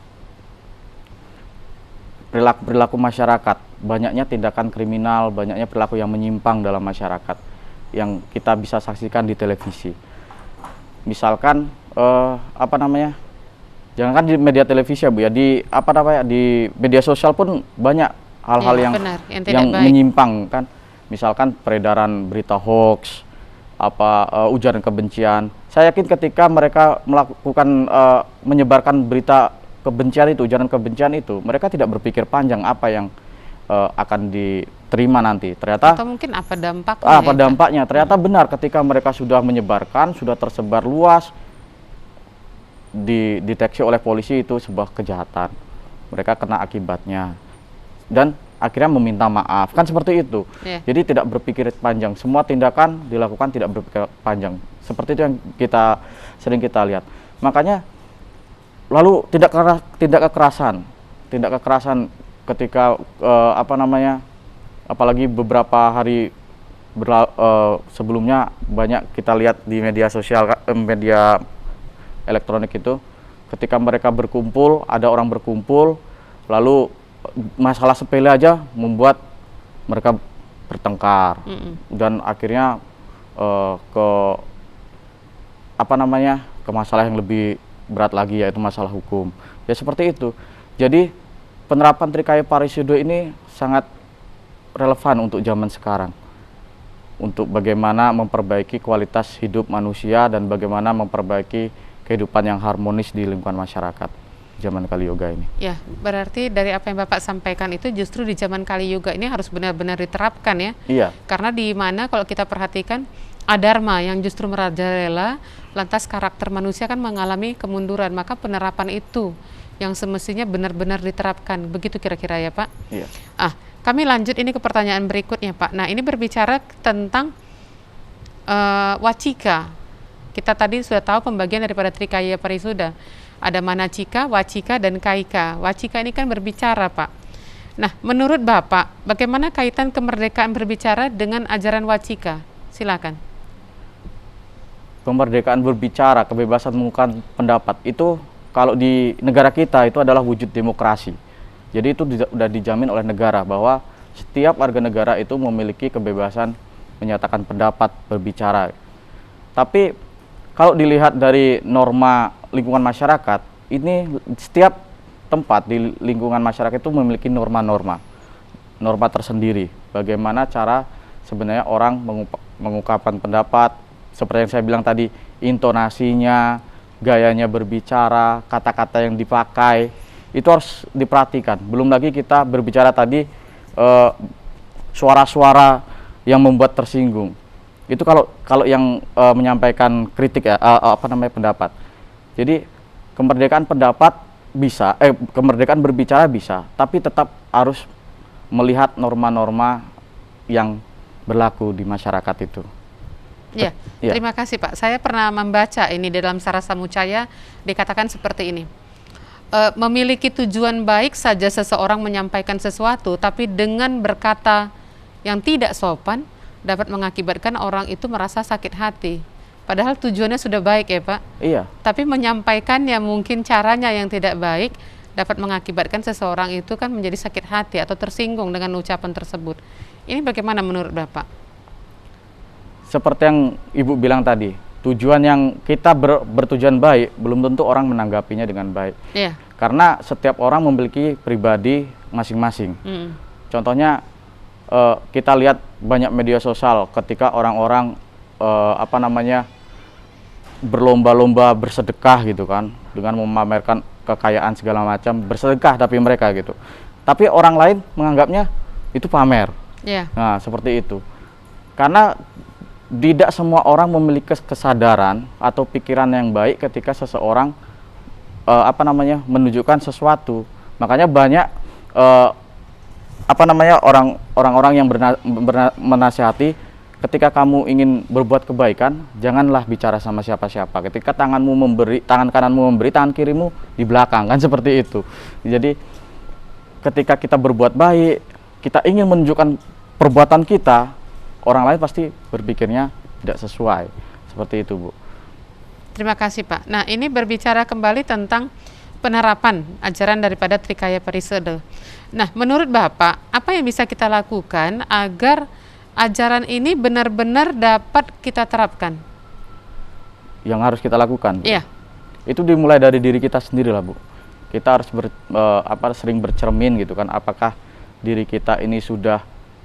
perilaku masyarakat, banyaknya tindakan kriminal, banyaknya perilaku yang menyimpang dalam masyarakat yang kita bisa saksikan di televisi. Misalkan Jangankan di media televisi ya Bu ya, di apa namanya, di media sosial pun banyak hal-hal Iya, yang benar, yang tidak baik. menyimpang kan. Misalkan peredaran berita hoax, ujaran kebencian. Saya yakin ketika mereka melakukan menyebarkan berita kebencian itu, ujaran kebencian itu, mereka tidak berpikir panjang apa yang akan diterima nanti. Ternyata Atau mungkin apa dampaknya? apa ya, Pak? dampaknya? Ternyata benar ketika mereka sudah menyebarkan, sudah tersebar luas, dideteksi oleh polisi itu sebuah kejahatan. Mereka kena akibatnya. Dan akhirnya meminta maaf. Kan seperti itu. Iya. Jadi tidak berpikir panjang. Semua tindakan dilakukan tidak berpikir panjang. Seperti itu yang sering kita lihat. Makanya lalu tidak kekerasan. Tidak kekerasan ketika apalagi beberapa hari sebelumnya banyak kita lihat di media sosial, media elektronik itu, ketika mereka berkumpul, ada orang berkumpul, lalu masalah sepele aja membuat mereka bertengkar. Dan akhirnya ke masalah yang lebih berat lagi, yaitu masalah hukum. Ya seperti itu. Jadi penerapan Trikaya Parisudo ini sangat relevan untuk zaman sekarang, untuk bagaimana memperbaiki kualitas hidup manusia dan bagaimana memperbaiki kehidupan yang harmonis di lingkungan masyarakat zaman Kali Yoga ini. Ya, berarti dari apa yang Bapak sampaikan itu justru di zaman Kali Yoga ini harus benar-benar diterapkan ya. Iya. Karena di mana kalau kita perhatikan adharma yang justru merajalela, lantas karakter manusia kan mengalami kemunduran, maka penerapan itu yang semestinya benar-benar diterapkan. Begitu kira-kira ya Pak? Iya. Kami lanjut ini ke pertanyaan berikutnya Pak. Nah, ini berbicara tentang wacika. Kita tadi sudah tahu pembagian daripada Trikaya Parisuda. Ada manacika, wacika, dan kaika. Wacika ini kan berbicara, Pak. Nah, menurut Bapak, bagaimana kaitan kemerdekaan berbicara dengan ajaran wacika? Silakan. Kemerdekaan berbicara, kebebasan mengungkapkan pendapat, itu kalau di negara kita itu adalah wujud demokrasi. Jadi itu sudah dijamin oleh negara bahwa setiap warga negara itu memiliki kebebasan menyatakan pendapat, berbicara. Tapi kalau dilihat dari norma lingkungan masyarakat, ini setiap tempat di lingkungan masyarakat itu memiliki norma tersendiri. Bagaimana cara sebenarnya orang mengungkapkan pendapat, seperti yang saya bilang tadi, intonasinya, gayanya berbicara, kata-kata yang dipakai, itu harus diperhatikan. Belum lagi kita berbicara tadi suara-suara yang membuat tersinggung. Itu kalau yang menyampaikan kritik ya, pendapat. Jadi kemerdekaan pendapat bisa, kemerdekaan berbicara bisa, tapi tetap harus melihat norma-norma yang berlaku di masyarakat itu. Ya, Ya. terima kasih Pak. Saya pernah membaca ini di dalam Sara Samucaya, dikatakan seperti ini. Memiliki tujuan baik saja seseorang menyampaikan sesuatu, tapi dengan berkata yang tidak sopan, dapat mengakibatkan orang itu merasa sakit hati. Padahal tujuannya sudah baik ya Pak. Iya. Tapi menyampaikannya mungkin caranya yang tidak baik dapat mengakibatkan seseorang itu kan menjadi sakit hati atau tersinggung dengan ucapan tersebut. Ini bagaimana menurut Bapak? Seperti yang Ibu bilang tadi, tujuan yang kita bertujuan baik belum tentu orang menanggapinya dengan baik. Iya. Karena setiap orang memiliki pribadi masing-masing. Contohnya kita lihat banyak media sosial ketika orang-orang berlomba-lomba bersedekah gitu kan, dengan memamerkan kekayaan segala macam, bersedekah tapi mereka gitu. Tapi orang lain menganggapnya itu pamer. Iya. Nah, seperti itu. Karena tidak semua orang memiliki kesadaran atau pikiran yang baik ketika seseorang menunjukkan sesuatu. Makanya banyak orang-orang yang menasihati, ketika kamu ingin berbuat kebaikan, janganlah bicara sama siapa-siapa. Ketika tangan kananmu memberi, tangan kirimu di belakang, kan seperti itu. Jadi ketika kita berbuat baik, kita ingin menunjukkan perbuatan kita, orang lain pasti berpikirnya tidak sesuai. Seperti itu, Bu. Terima kasih Pak. Nah, ini berbicara kembali tentang penerapan ajaran daripada Trikaya Parisuda. Nah, menurut Bapak, apa yang bisa kita lakukan agar ajaran ini benar-benar dapat kita terapkan? Yang harus kita lakukan. Iya. Itu dimulai dari diri kita sendiri lah, Bu. Kita harus sering bercermin gitu kan, apakah diri kita ini sudah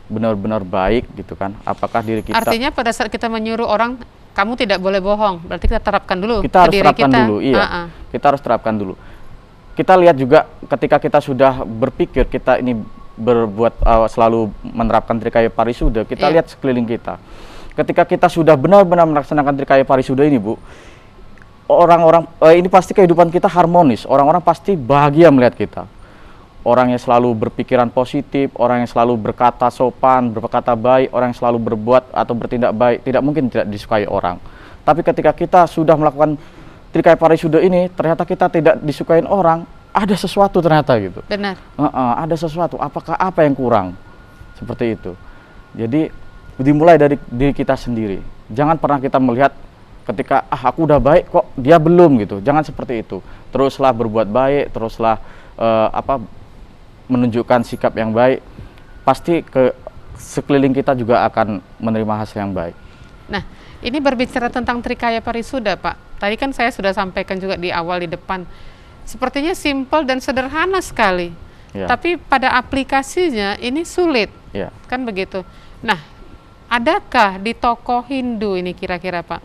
benar-benar baik gitu kan, apakah diri kita... Artinya pada saat kita menyuruh orang, kamu tidak boleh bohong, berarti kita terapkan dulu Kita harus ke diri terapkan kita. dulu, iya. Kita harus terapkan dulu. Kita lihat juga ketika kita sudah berpikir kita ini berbuat selalu menerapkan Trikaya Parisuda, kita Iya. lihat sekeliling kita. Ketika kita sudah benar-benar melaksanakan Trikaya Parisuda ini, Bu, orang-orang ini pasti kehidupan kita harmonis. Orang-orang pasti bahagia melihat kita. Orang yang selalu berpikiran positif, orang yang selalu berkata sopan, berkata baik, orang yang selalu berbuat atau bertindak baik, tidak mungkin tidak disukai orang. Tapi ketika kita sudah melakukan Trikaya Parisuda ini, ternyata kita tidak disukain orang, ada sesuatu ternyata gitu. Benar. Ada sesuatu, apakah apa yang kurang? Seperti itu. Jadi dimulai dari diri kita sendiri. Jangan pernah kita melihat ketika aku udah baik kok dia belum gitu. Jangan seperti itu. Teruslah berbuat baik, teruslah menunjukkan sikap yang baik. Pasti ke sekeliling kita juga akan menerima hasil yang baik. Nah, ini berbicara tentang Trikaya Parisuda, Pak. Tadi kan saya sudah sampaikan juga di awal di depan. Sepertinya simpel dan sederhana sekali. Ya. Tapi pada aplikasinya ini sulit. Ya. Kan begitu. Nah, adakah di tokoh Hindu ini kira-kira, Pak?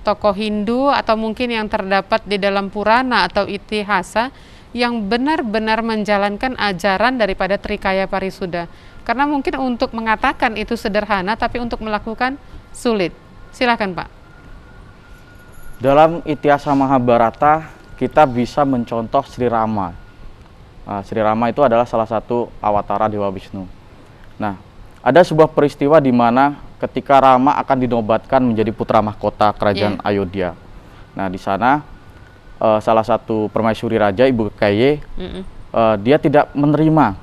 Tokoh Hindu atau mungkin yang terdapat di dalam Purana atau Itihasa yang benar-benar menjalankan ajaran daripada Trikaya Parisuda. Karena mungkin untuk mengatakan itu sederhana, tapi untuk melakukan sulit. Silakan, Pak. Dalam Itihasa Mahabharata kita bisa mencontoh Sri Rama. Sri Rama itu adalah salah satu awatara Dewa Wisnu. Nah, ada sebuah peristiwa di mana ketika Rama akan dinobatkan menjadi putra mahkota kerajaan Ayodhya. Nah, di sana salah satu permaisuri raja, Ibu Kekayi, dia tidak menerima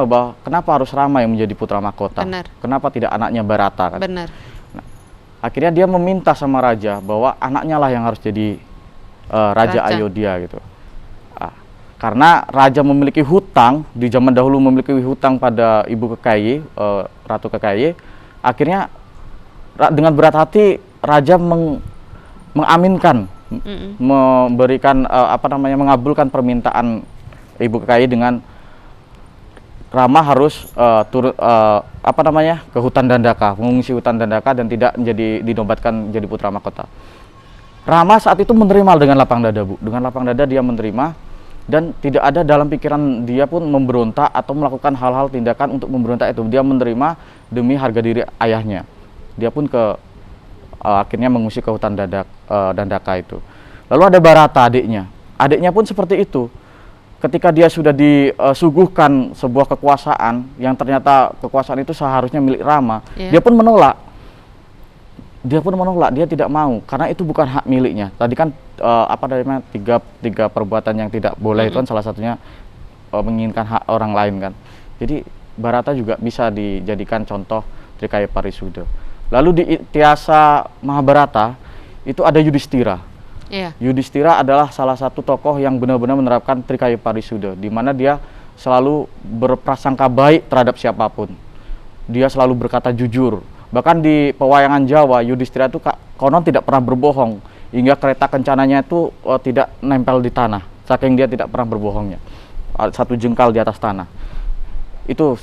bahwa kenapa harus Rama yang menjadi putra mahkota. Benar. Kenapa tidak anaknya Bharata kan? Benar. Nah, akhirnya dia meminta sama raja bahwa anaknya lah yang harus jadi raja Ayodhya gitu. Karena raja memiliki hutang, di zaman dahulu memiliki hutang pada Ibu Kekayi, Ratu Kekayi, akhirnya dengan berat hati raja mengaminkan, memberikan mengabulkan permintaan Ibu Kekayi dengan Rama harus ke hutan Dandaka, mengungsi hutan Dandaka dan tidak dinobatkan jadi putra mahkota. Rama saat itu menerima dengan lapang dada, Bu. Dengan lapang dada dia menerima. Dan tidak ada dalam pikiran dia pun memberontak atau melakukan hal-hal tindakan untuk memberontak itu. Dia menerima demi harga diri ayahnya. Dia pun akhirnya mengungsi ke hutan Dandaka itu. Lalu ada Bharata adiknya. Adiknya pun seperti itu. Ketika dia sudah disuguhkan sebuah kekuasaan yang ternyata kekuasaan itu seharusnya milik Rama, dia pun menolak. Dia tidak mau karena itu bukan hak miliknya. Tadi kan tiga perbuatan yang tidak boleh itu kan salah satunya menginginkan hak orang lain kan. Jadi Bharata juga bisa dijadikan contoh Trikaya Parisuda. Lalu di Itihasa Mahabharata itu ada Yudhistira. Yudhistira adalah salah satu tokoh yang benar-benar menerapkan Trikaya Parisuda, di mana dia selalu berprasangka baik terhadap siapapun. Dia selalu berkata jujur. Bahkan di pewayangan Jawa, Yudhistira itu konon tidak pernah berbohong, hingga kereta kencananya itu tidak nempel di tanah, saking dia tidak pernah berbohongnya, 1 jengkal di atas tanah. Itu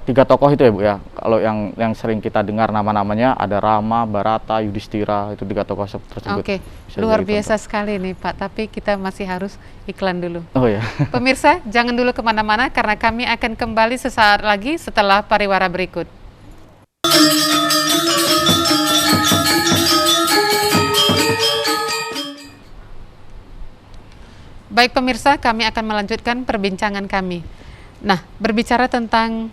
tiga tokoh itu ya, Bu ya. Kalau yang sering kita dengar nama-namanya ada Rama, Bharata, Yudhistira, itu 3 tokoh tersebut. Oke, luar biasa sekali nih Pak, tapi kita masih harus iklan dulu. Oh ya. Pemirsa, jangan dulu kemana-mana karena kami akan kembali sesaat lagi setelah pariwara berikut. Baik pemirsa, kami akan melanjutkan perbincangan kami. Nah, berbicara tentang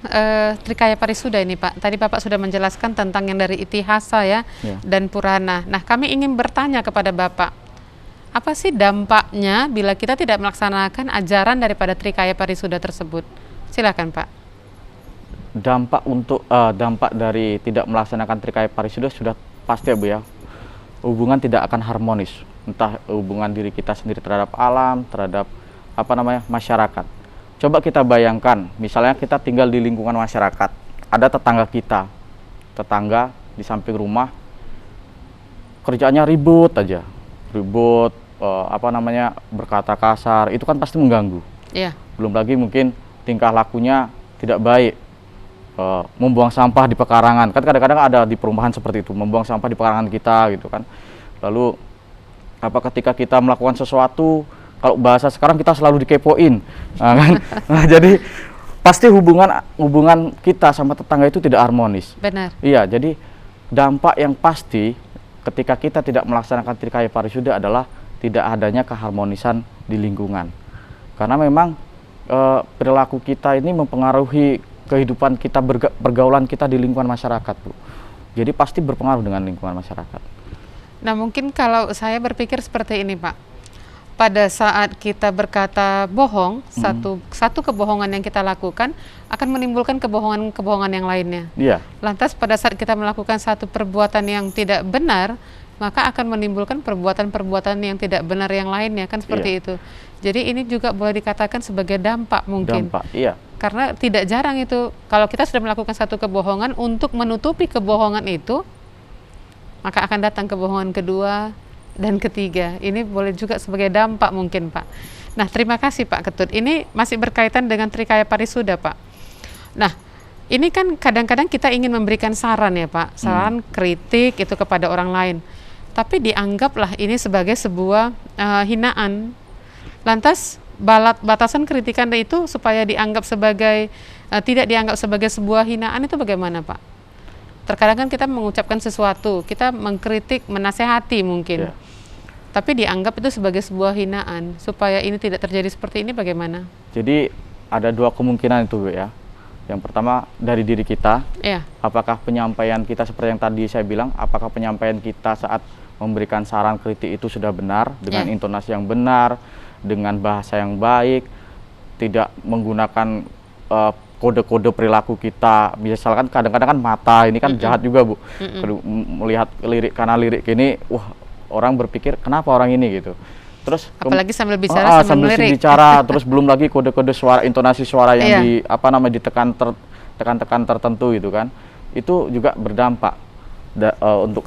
Trikaya Parisuda ini Pak, tadi Bapak sudah menjelaskan tentang yang dari Itihasa ya, dan Purana. Nah, kami ingin bertanya kepada Bapak, apa sih dampaknya bila kita tidak melaksanakan ajaran daripada Trikaya Parisuda tersebut? Silakan Pak. Dampak dari tidak melaksanakan Trikaya Parisuda sudah pasti ya Bu ya, hubungan tidak akan harmonis, entah hubungan diri kita sendiri terhadap alam, terhadap masyarakat. Coba kita bayangkan, misalnya kita tinggal di lingkungan masyarakat, ada tetangga di samping rumah kerjaannya ribut aja, berkata kasar, itu kan pasti mengganggu. Iya. Belum lagi mungkin tingkah lakunya tidak baik, membuang sampah di pekarangan, kan kadang-kadang ada di perumahan seperti itu, membuang sampah di pekarangan kita gitu kan. Lalu ketika kita melakukan sesuatu, kalau bahasa sekarang kita selalu dikepoin, nah, kan? Nah, jadi pasti hubungan kita sama tetangga itu tidak harmonis. Benar. Iya, jadi dampak yang pasti ketika kita tidak melaksanakan Trikaya Parisudha adalah tidak adanya keharmonisan di lingkungan. Karena memang perilaku kita ini mempengaruhi kehidupan kita, pergaulan kita di lingkungan masyarakat, Bu. Jadi pasti berpengaruh dengan lingkungan masyarakat. Nah, mungkin kalau saya berpikir seperti ini, Pak. Pada saat kita berkata bohong, satu kebohongan yang kita lakukan akan menimbulkan kebohongan-kebohongan yang lainnya. Iya. Lantas pada saat kita melakukan satu perbuatan yang tidak benar, maka akan menimbulkan perbuatan-perbuatan yang tidak benar yang lainnya, kan seperti itu. Jadi ini juga boleh dikatakan sebagai dampak mungkin. Dampak, iya. Karena tidak jarang itu, kalau kita sudah melakukan satu kebohongan, untuk menutupi kebohongan itu, maka akan datang kebohongan kedua dan ketiga. Ini boleh juga sebagai dampak mungkin, Pak. Nah, terima kasih Pak Ketut. Ini masih berkaitan dengan Trikaya Parisudha, Pak. Nah, ini kan kadang-kadang kita ingin memberikan saran ya Pak, saran kritik itu kepada orang lain. Tapi dianggaplah ini sebagai sebuah hinaan. Lantas batasan kritikan itu supaya dianggap sebagai tidak dianggap sebagai sebuah hinaan itu bagaimana, Pak? Terkadang kan kita mengucapkan sesuatu, kita mengkritik, menasehati mungkin. Ya. Tapi dianggap itu sebagai sebuah hinaan. Supaya ini tidak terjadi seperti ini bagaimana? Jadi ada dua kemungkinan itu, Bu, ya. Yang pertama dari diri kita. Iya. Apakah penyampaian kita seperti yang tadi saya bilang, apakah penyampaian kita saat memberikan saran kritik itu sudah benar, dengan intonasi yang benar, dengan bahasa yang baik, tidak menggunakan kode-kode perilaku kita. Misalkan kadang-kadang kan mata ini kan jahat juga, Bu. Melihat lirik kanan lirik ini, wah, orang berpikir kenapa orang ini gitu. Terus apalagi sambil bicara sambil melirik. Bicara, terus belum lagi kode-kode suara, intonasi suara yang ditekan tertentu gitu kan. Itu juga berdampak untuk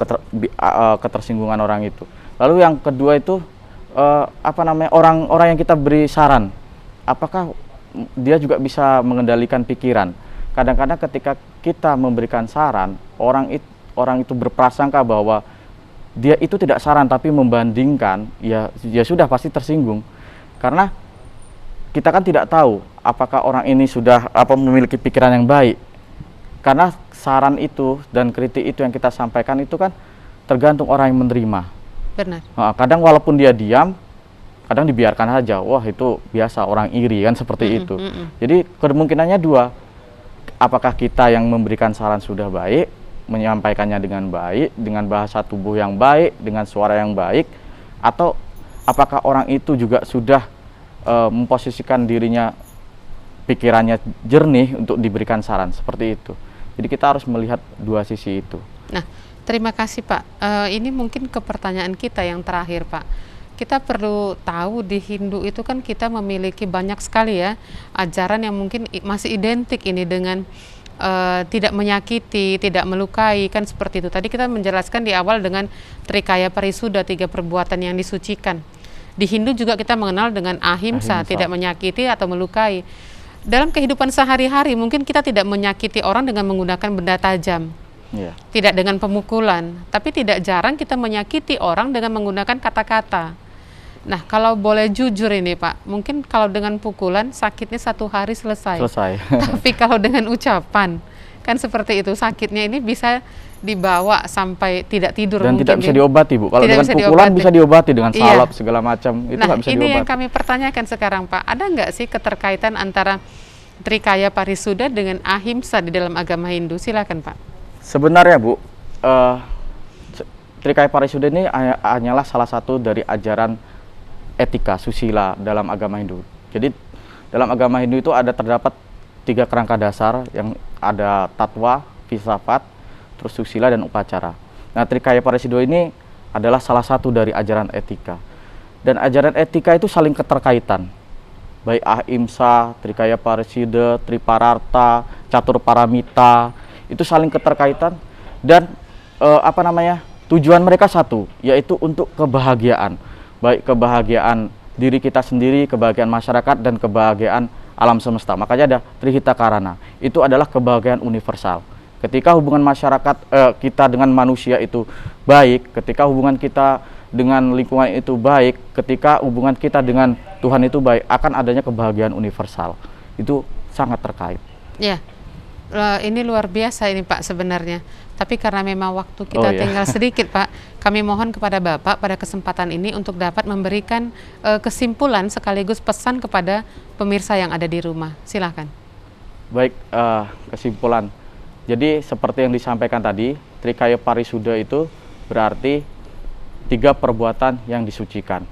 ketersinggungan orang itu. Lalu yang kedua itu orang yang kita beri saran, apakah dia juga bisa mengendalikan pikiran. Kadang-kadang ketika kita memberikan saran, orang itu berprasangka bahwa dia itu tidak saran tapi membandingkan, ya sudah pasti tersinggung. Karena kita kan tidak tahu apakah orang ini sudah memiliki pikiran yang baik. Karena saran itu dan kritik itu yang kita sampaikan itu kan tergantung orang yang menerima. Benar. Kadang walaupun dia diam, kadang dibiarkan saja. Wah, itu biasa, orang iri kan seperti itu. Jadi kemungkinannya dua. Apakah kita yang memberikan saran sudah baik, menyampaikannya dengan baik, dengan bahasa tubuh yang baik, dengan suara yang baik, atau apakah orang itu juga sudah memposisikan dirinya, pikirannya jernih untuk diberikan saran seperti itu. Jadi kita harus melihat dua sisi itu. Nah, terima kasih Pak. Ini mungkin ke pertanyaan kita yang terakhir, Pak. Kita perlu tahu di Hindu itu kan kita memiliki banyak sekali ya ajaran yang mungkin masih identik ini dengan tidak menyakiti, tidak melukai, kan seperti itu. Tadi kita menjelaskan di awal dengan Trikaya Parisudha, 3 perbuatan yang disucikan. Di Hindu juga kita mengenal dengan ahimsa, tidak menyakiti atau melukai. Dalam kehidupan sehari-hari mungkin kita tidak menyakiti orang dengan menggunakan benda tajam. Tidak dengan pemukulan, tapi tidak jarang kita menyakiti orang dengan menggunakan kata-kata. Nah, kalau boleh jujur ini Pak, mungkin kalau dengan pukulan sakitnya 1 hari selesai. Tapi kalau dengan ucapan, kan seperti itu, sakitnya ini bisa dibawa sampai tidak tidur. Dan mungkin tidak bisa diobati, Bu. Kalau dengan pukulan bisa diobati dengan salep segala macam. Itu nah, bisa ini diobati. yang kami pertanyakan sekarang Pak, ada nggak sih keterkaitan antara Trikaya Parisudha dengan ahimsa di dalam agama Hindu? Silakan Pak. Sebenarnya Bu, Trikaya Parisudha ini hanyalah salah satu dari ajaran etika susila dalam agama Hindu. Jadi dalam agama Hindu itu terdapat 3 kerangka dasar, yang ada tatwa, filsafat, terus susila dan upacara. Nah, Trikaya Parisudha ini adalah salah satu dari ajaran etika. Dan ajaran etika itu saling keterkaitan. Baik ahimsa, Trikaya Parisudha, Tripararta, Catur Paramita, itu saling keterkaitan dan tujuan mereka satu, yaitu untuk kebahagiaan, baik kebahagiaan diri kita sendiri, kebahagiaan masyarakat, dan kebahagiaan alam semesta. Makanya ada Trihita Karana. Itu adalah kebahagiaan universal. Ketika hubungan masyarakat kita dengan manusia itu baik, ketika hubungan kita dengan lingkungan itu baik, ketika hubungan kita dengan Tuhan itu baik, akan adanya kebahagiaan universal. Itu sangat terkait. Ya, ini luar biasa ini Pak sebenarnya. Tapi karena memang waktu kita tinggal sedikit Pak, kami mohon kepada Bapak pada kesempatan ini untuk dapat memberikan kesimpulan sekaligus pesan kepada pemirsa yang ada di rumah. Silakan. Baik, kesimpulan. Jadi seperti yang disampaikan tadi, Trikaya Parisuda itu berarti 3 perbuatan yang disucikan.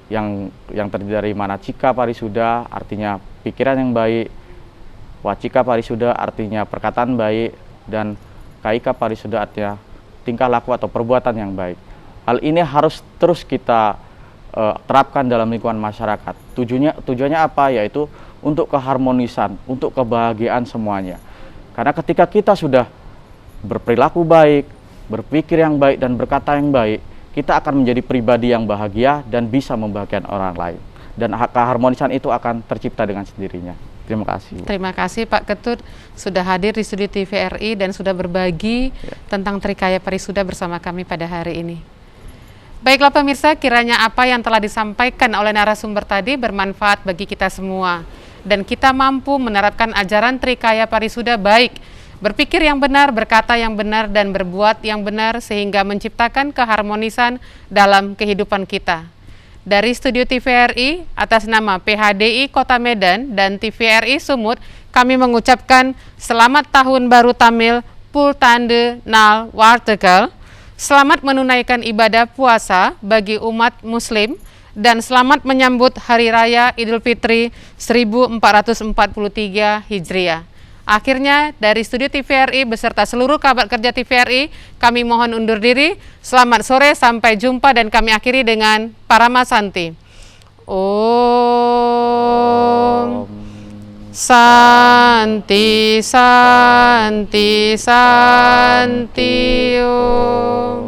Yang terdiri dari Manacika Parisuda, artinya pikiran yang baik, Wacika Parisuda artinya perkataan baik, dan Kaika Parisuda artinya tingkah laku atau perbuatan yang baik. Hal ini harus terus kita terapkan dalam lingkungan masyarakat. Tujuannya apa? Yaitu untuk keharmonisan, untuk kebahagiaan semuanya. Karena ketika kita sudah berperilaku baik, berpikir yang baik, dan berkata yang baik, kita akan menjadi pribadi yang bahagia dan bisa membahagiakan orang lain. Dan keharmonisan itu akan tercipta dengan sendirinya. Terima kasih. Terima kasih Pak Ketut sudah hadir di studio TVRI dan sudah berbagi tentang Trikaya Parisuda bersama kami pada hari ini. Baiklah pemirsa, kiranya apa yang telah disampaikan oleh narasumber tadi bermanfaat bagi kita semua. Dan kita mampu menerapkan ajaran Trikaya Parisuda baik, berpikir yang benar, berkata yang benar, dan berbuat yang benar sehingga menciptakan keharmonisan dalam kehidupan kita. Dari studio TVRI, atas nama PHDI Kota Medan dan TVRI Sumut, kami mengucapkan Selamat Tahun Baru Tamil Pultande Nal Wartegal, selamat menunaikan ibadah puasa bagi umat muslim, dan selamat menyambut Hari Raya Idul Fitri 1443 Hijriah. Akhirnya dari studio TVRI beserta seluruh kerabat kerja TVRI, kami mohon undur diri. Selamat sore, sampai jumpa, dan kami akhiri dengan Parama Santi. Om Santi Santi Santi Om.